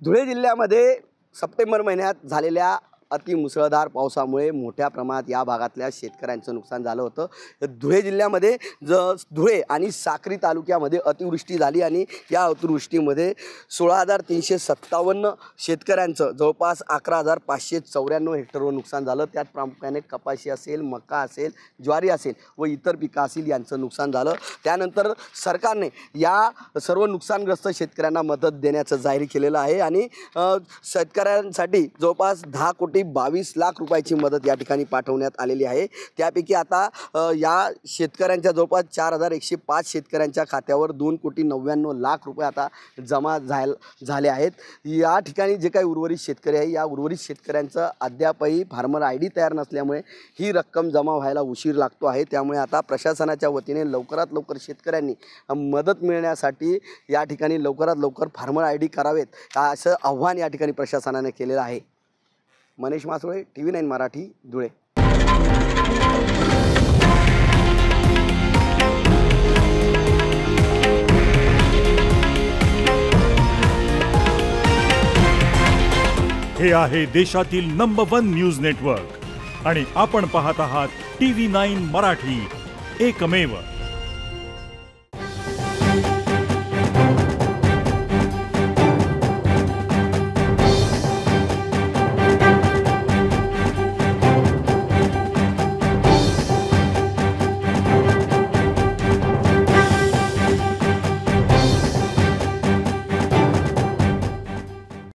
धुळे जिल्ह्यामध्ये सप्टेंबर महिन्यात झालेल्या अतिमुसळधार पावसामुळे मोठ्या प्रमाणात या भागातल्या शेतकऱ्यांचं नुकसान झालं होतं। धुळे जिल्ह्यामध्ये धुळे आणि साक्री तालुक्यामध्ये अतिवृष्टी झाली आणि या अतिवृष्टीमध्ये 16,357 शेतकऱ्यांचं जवळपास 11,594 हेक्टरवर नुकसान झालं। त्यात प्रामुख्याने कपाशी असेल, मका असेल, ज्वारी असेल व इतर पिकं असतील यांचं नुकसान झालं। त्यानंतर सरकारने या सर्व नुकसानग्रस्त शेतकऱ्यांना मदत देण्याचं जाहीर केलेलं आहे आणि शेतकऱ्यांसाठी जवळपास 10,22 लाख रुपयाची मदत या ठिकाणी पाठवण्यात आलेली आहे। त्यापैकी आता या शेतकऱ्यांच्या जवळपास 4,105 शेतकऱ्यांच्या खात्यावर 2,99 लाख रुपये आता जमा झाले आहेत। या ठिकाणी जे काही उर्वरित शेतकरी आहे या उर्वरित शेतकऱ्यांचं अद्यापही फार्मर ID तयार नसल्यामुळे ही रक्कम जमा व्हायला उशीर लागतो आहे। त्यामुळे आता प्रशासनाच्या वतीने लवकरात लवकर शेतकऱ्यांनी मदत मिळण्यासाठी या ठिकाणी लवकरात लवकर फार्मर ID करावेत असं आव्हान या ठिकाणी प्रशासनाने केलेलं आहे। मनीष मासोळे, TV9 मराठी, धुळे। हे आहे देशातील नंबर 1 न्यूज नेटवर्क आणि आपण पाहत आहात TV9 मराठी, एकमेव।